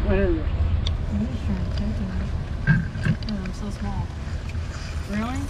What is it? Oh, I'm so small. Really?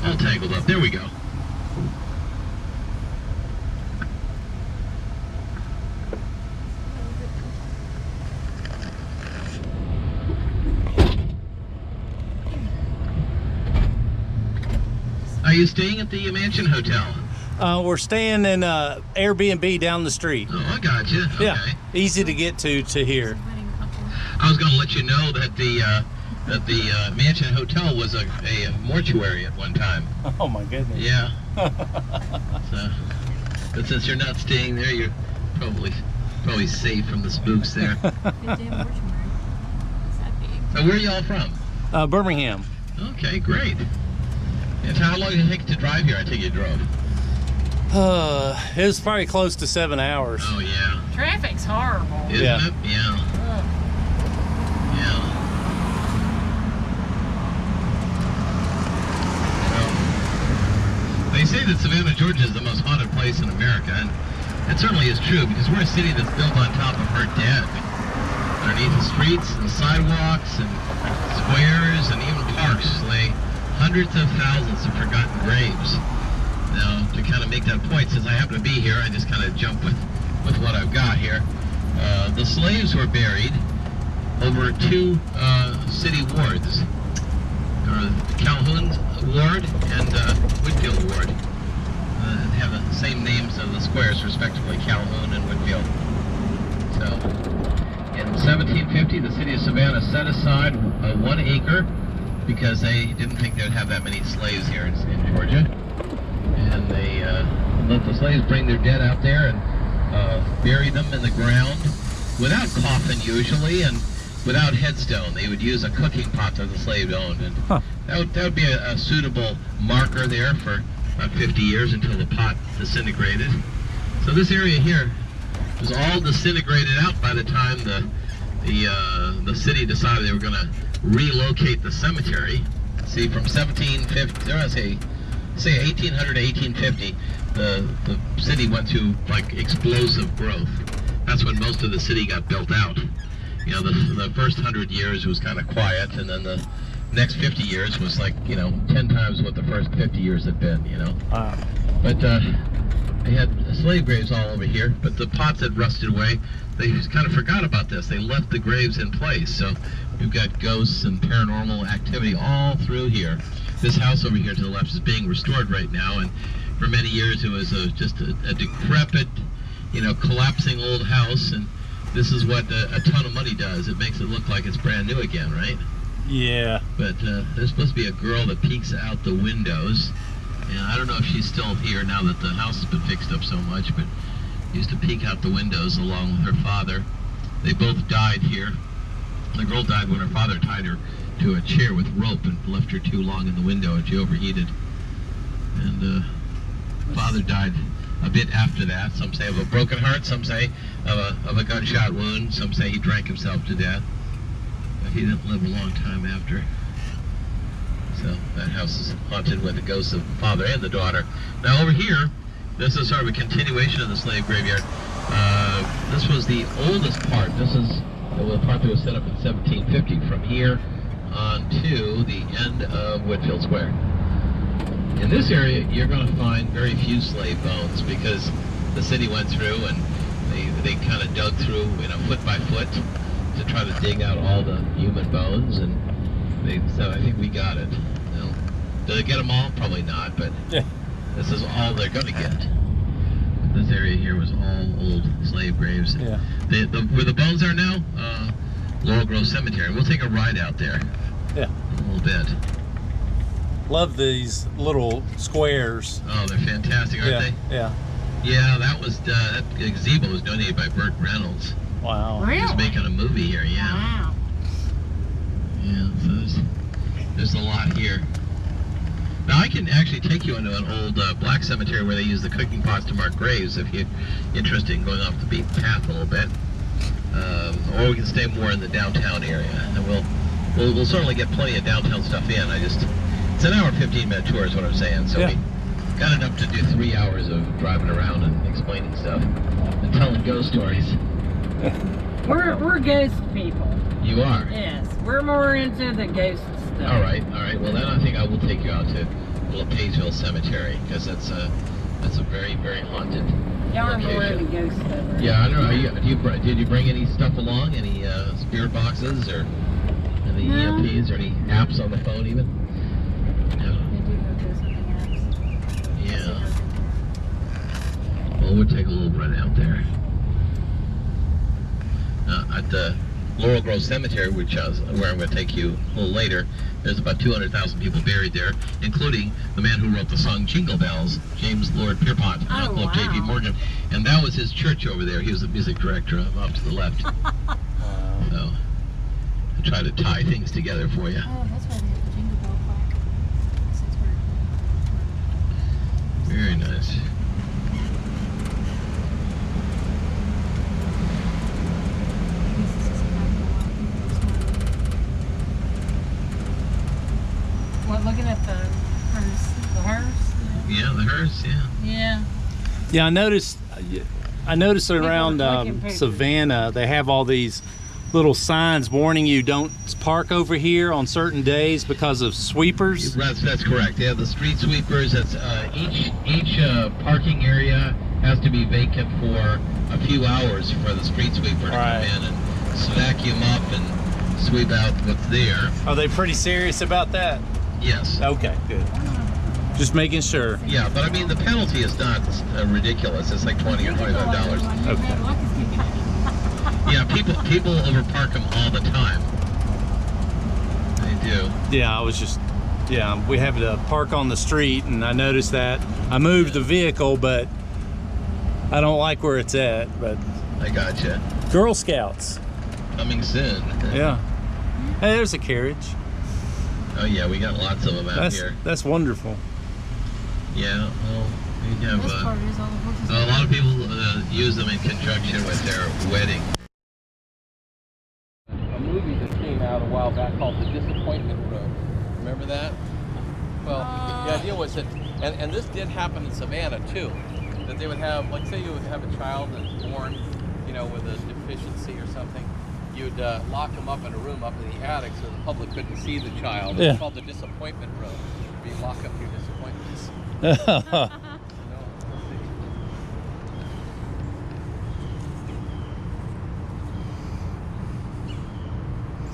All tangled up. There we go. Are you staying at the Mansion Hotel? We're staying in Airbnb down the street. Oh, I got you. Okay. Yeah, easy to get to here. I was going to let you know that the Mansion Hotel was a mortuary at one time. Oh my goodness. Yeah. So, but since you're not staying there, you're probably safe from the spooks there. Good damn mortuary. It's that big. So where are y'all from? Birmingham. Okay, great. And how long did it take to drive here? I think you drove. It was probably close to 7 hours. Oh yeah. Traffic's horrible. Isn't Yeah. it? Yeah. Ugh. Yeah. Well, they say that Savannah, Georgia is the most haunted place in America, and it certainly is true because we're a city that's built on top of her dead. Underneath the streets and sidewalks and squares and even parks lay hundreds of thousands of forgotten graves. Now, to kind of make that point, since I happen to be here, I just kind of jump with what I've got here. The slaves were buried over two city wards, Calhoun Ward and Whitfield Ward. They have the same names of the squares, respectively, Calhoun and Whitfield. So, in 1750, the city of Savannah set aside 1 acre because they didn't think they'd have that many slaves here in Georgia. And they let the slaves bring their dead out there and bury them in the ground without coffin usually and without headstone. They would use a cooking pot that the slave owned, and that would be a suitable marker there for about 50 years until the pot disintegrated. So this area here was all disintegrated out by the time the city decided they were going to relocate the cemetery. See, from 1750, say 1800 to 1850, the city went through like explosive growth. That's when most of the city got built out. You know, the first 100 years was kind of quiet, and then the next 50 years was like, 10 times what the first 50 years had been, Wow. But they had slave graves all over here, but the pots had rusted away. They just kind of forgot about this. They left the graves in place. So we've got ghosts and paranormal activity all through here. This house over here to the left is being restored right now, and for many years it was just a decrepit, collapsing old house, and this is what a ton of money does. It makes it look like it's brand new again, right? Yeah. But there's supposed to be a girl that peeks out the windows, and I don't know if she's still here now that the house has been fixed up so much, but used to peek out the windows along with her father. They both died here. The girl died when her father tied her to a chair with rope and left her too long in the window, and she overheated. And father died a bit after that. Some say of a broken heart, some say of a gunshot wound, some say he drank himself to death. But he didn't live a long time after. So that house is haunted with the ghosts of the father and the daughter. Now over here, this is sort of a continuation of the slave graveyard. This was the oldest part. This is the part that was set up in 1750 from here on to the end of Whitfield Square. In this area, you're going to find very few slave bones because the city went through and they kind of dug through, foot by foot to try to dig out all the human bones, and so I think we got it. Did they get them all? Probably not, but Yeah. this is all they're going to get. This area here was all old slave graves. Yeah. Where the bones are now, Laurel Grove Cemetery. We'll take a ride out there. Yeah. In a little bit. Love these little squares. Oh, they're fantastic, aren't Yeah. they? Yeah. Yeah, that gazebo was donated by Burt Reynolds. Wow. Really? He's making a movie here, yeah. Wow. Yeah, so there's a lot here. Now I can actually take you into an old black cemetery where they use the cooking pots to mark graves if you're interested in going off the beaten path a little bit. Or we can stay more in the downtown area, and we'll we'll certainly get plenty of downtown stuff in. It's an hour 15-minute tour is what I'm saying. So Yeah. we got enough to do 3 hours of driving around and explaining stuff and telling ghost stories. We're ghost people. You are? Yes, we're more into the ghost stuff. All right. Well, then I think I will take you out to Little Pageville Cemetery because that's a very, very haunted Y'all are more location. into ghost stuff. Yeah, I don't know. Did you bring any stuff along? Any spirit boxes or any No. EMPs or any apps on the phone even? No. They do have those something apps. Yeah. Well, we'll take a little run out there. At the Laurel Grove Cemetery, which where I'm going to take you a little later, there's about 200,000 people buried there, including the man who wrote the song Jingle Bells, James Lord Pierpont, uncle of J.P. Morgan. And that was his church over there. He was the music director off to the left. So, I try to tie things together for you. Oh, that's why they have the Jingle Bell plaque. Since we're Very nice. What, looking at the Hearse? Yeah, the Hearse, yeah. Yeah. Yeah, I noticed around clicking pictures. Savannah, they have all these little signs warning you don't park over here on certain days because of sweepers. That's correct. Yeah, the street sweepers. That's each parking area has to be vacant for a few hours for the street sweeper to Right. come in and vacuum up and sweep out what's there. Are they pretty serious about that? Yes. Okay, good. Just making sure. Yeah, but I mean the penalty is not ridiculous. It's like $20 or $25. Okay. Yeah, people overpark them all the time. They do. Yeah, we have to park on the street, and I noticed that. I moved the vehicle, but I don't like where it's at. But I gotcha. Girl Scouts. Coming soon. Yeah. Hey, there's a carriage. Oh yeah, we got lots of them out here. That's wonderful. Yeah, well, we have This part is all the horses. a lot of people use them in conjunction with their wedding. A movie that came out a while back called The Disappointment Road. Remember that? Well, the idea was that, and this did happen in Savannah too, that they would have, like say you would have a child that's born, with a deficiency or something, you'd lock them up in a room up in the attic so the public couldn't see the child. Yeah. It's called The Disappointment Road. Where you lock up your disappointments.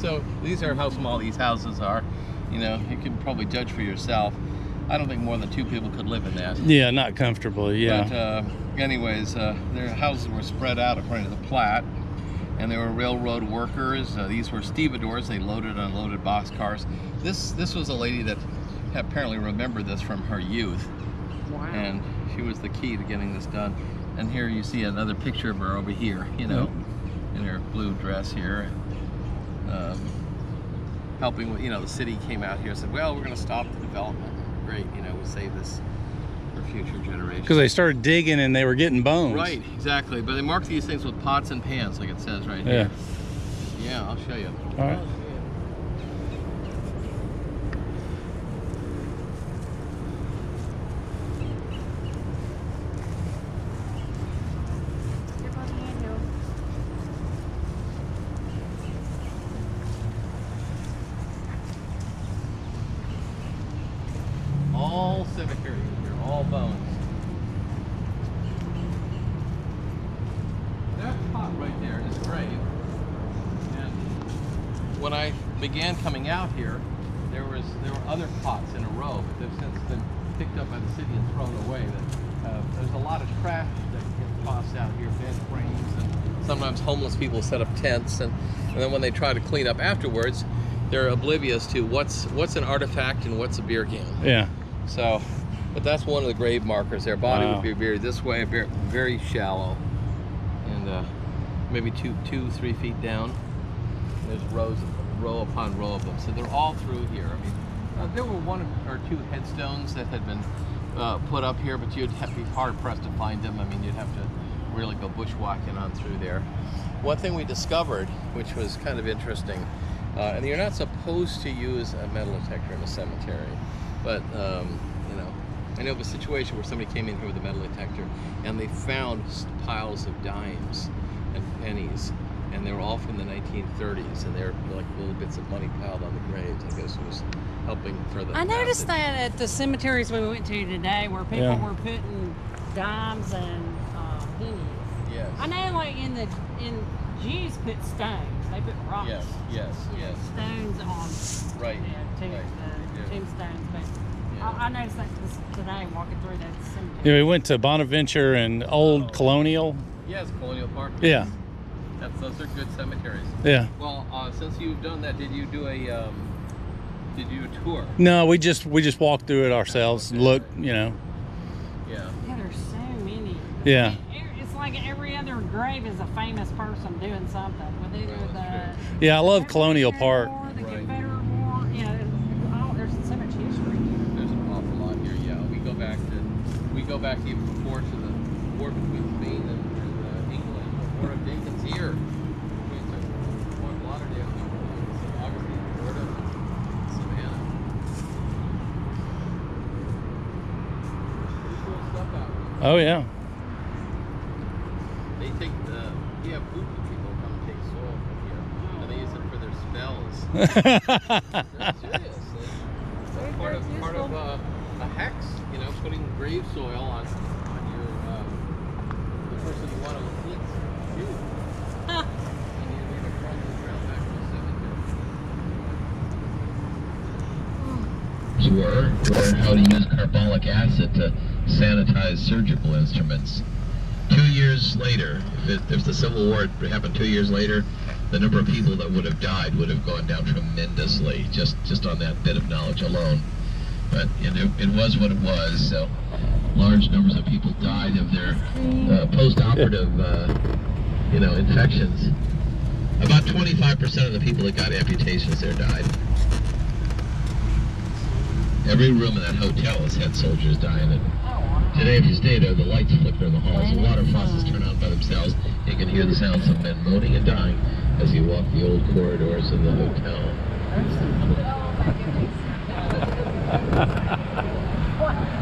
So these are how small these houses are. You can probably judge for yourself. I don't think more than 2 people could live in that. Yeah, not comfortably. Yeah. But anyways, their houses were spread out according to the plat, and they were railroad workers. These were stevedores. They loaded and unloaded boxcars. This was a lady that apparently remembered this from her youth. Wow. And she was the key to getting this done. And here you see another picture of her over here, in her blue dress here. Helping with, the city came out here and said, well, we're going to stop the development. Great, we'll save this for future generations. Because they started digging and they were getting bones. Right, exactly. But they mark these things with pots and pans, like it says right Yeah. here. Yeah, I'll show you. All right. All cemeteries here, all bones. That pot right there is a grave. And when I began coming out here, there were other pots in a row, but they've since been picked up by the city and thrown away. There's a lot of trash that gets tossed out here, bed frames, and sometimes homeless people set up tents, and then when they try to clean up afterwards, they're oblivious to what's an artifact and what's a beer can. Yeah. So, but that's one of the grave markers. Their body Wow. would be buried this way, very, very shallow, and maybe 3 feet down. There's row upon row of them. So they're all through here. I mean, there were 1 or 2 headstones that had been put up here, but you'd have to be hard pressed to find them. I mean, you'd have to really go bushwhacking on through there. One thing we discovered, which was kind of interesting, And you're not supposed to use a metal detector in a cemetery, but you know, I know of a situation where somebody came in here with a metal detector and they found piles of dimes and pennies, and they were all from the 1930s, and they're like little bits of money piled on the graves. I guess it was helping for the. I noticed passage. that at the cemeteries we went to today, where people Yeah. were putting dimes and pennies. Yes. I know, like in Jews put stones. They put rocks. Yes. Yes. Yeah, Yes. stones on. Right. Yeah, Right. They do. tombstones. But Yeah. I noticed that today walking through that Yeah, cemetery. we went to Bonaventure and Old Colonial. Yes, Colonial Park. Yeah, Those are good cemeteries. yeah. Well, since you've done that, did you do a tour? No, we just walked through it ourselves and looked, you know. Yeah. Yeah, there's so many. Yeah. It's like every other grave is a famous person doing something with either Right, that's the Yeah, I love Colonial Revolutionary Park. War, the Right. Confederate War. You know, there's so much history. There's an awful lot here. Yeah, we go back even before to the war between Spain and England. War of Dinkins here, between Fort Lauderdale and St. Augustine, Florida, and Savannah. Pretty cool stuff out here. Oh yeah. They take you have voodoo people come take soil from here, and they use it for their spells. They're serious. It's part of a hex, you know, putting grave soil on your the person you want to afflict you, and you leave it crawling the ground back to the cemetery. Or how to use carbolic acid to sanitize surgical instruments. 2 years later, if the Civil War had happened 2 years later, the number of people that would have died would have gone down tremendously, just on that bit of knowledge alone. But it was what it was, so large numbers of people died of their post-operative infections. About 25% of the people that got amputations there died. Every room in that hotel has had soldiers die in it. Today, if you stay there, the lights flicker in the halls, the water faucets turn on by themselves. You can hear the sounds of men moaning and dying as you walk the old corridors of the hotel.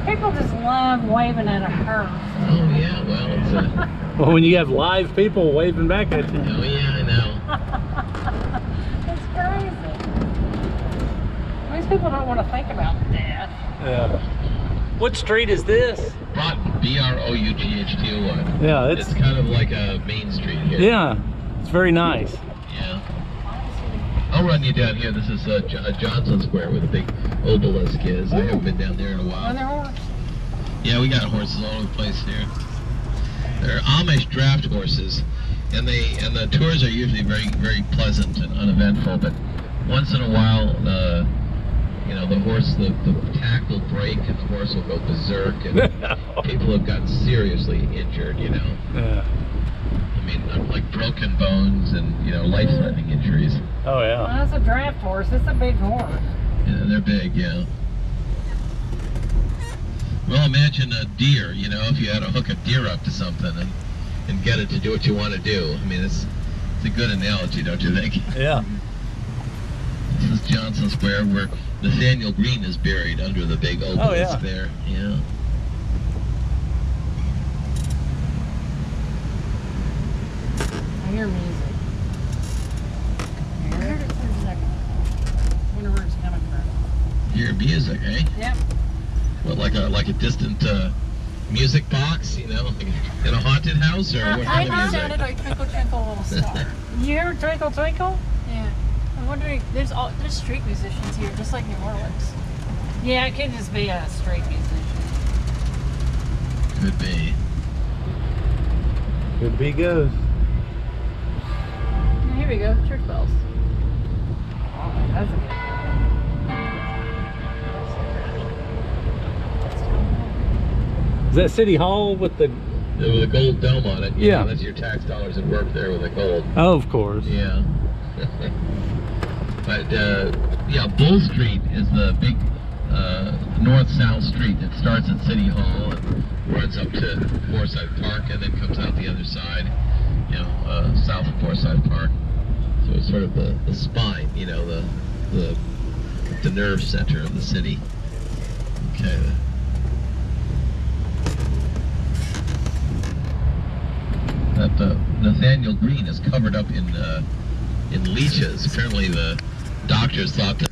People just love waving at a hearse. Oh yeah, well, it's a... Well, when you have live people waving back at you. Oh yeah, I know. It's crazy. Most people don't want to think about death. Yeah. What street is this? Broughton, B-R-O-U-G-H-T-O-N. Yeah, It's kind of like a main street here. yeah, it's very nice. Yeah. I'll run you down here. This is Johnson Square where the big obelisk is. I haven't been down there in a On while. their horse. Yeah, we got horses all over the place here. They're Amish draft horses, and the tours are usually very, very pleasant and uneventful. But once in a while, the tack will break and the horse will go berserk, and people have gotten seriously injured. You know, Yeah. I mean, like broken bones and life-threatening injuries. Oh Well, yeah. that's a draft horse. It's a big horse. Yeah, they're big, yeah. Well, imagine a deer, if you had to hook a deer up to something and get it to do what you want to do. I mean, it's a good analogy, don't you think? Yeah. This is Johnson Square where Nathaniel Greene is buried under the big obelisk there. Yeah. I hear music. I heard it for a second. Wonder where it's coming from. Hear music, eh? Yep. What, like a distant music box, in a haunted house, or what kind of music? sounded like Twinkle Twinkle Little Star. You hear Twinkle Twinkle? Yeah. I'm wondering, there's street musicians here, just like New Orleans. Yeah, it could just be a street musician. Could be. Could be goes. And here we go, church bells. Oh, that's a good one. Is that City Hall with the? With a gold dome on it. Yeah. That's your tax dollars at work there with the gold. Oh, of course. Yeah. But, Bull Street is the big north-south street that starts at City Hall and runs up to Forsyth Park and then comes out the other side, south of Forsyth Park. So it's sort of the spine, you know, the nerve center of the city. Okay. That Nathaniel Green is covered up in leeches. Apparently the doctors thought that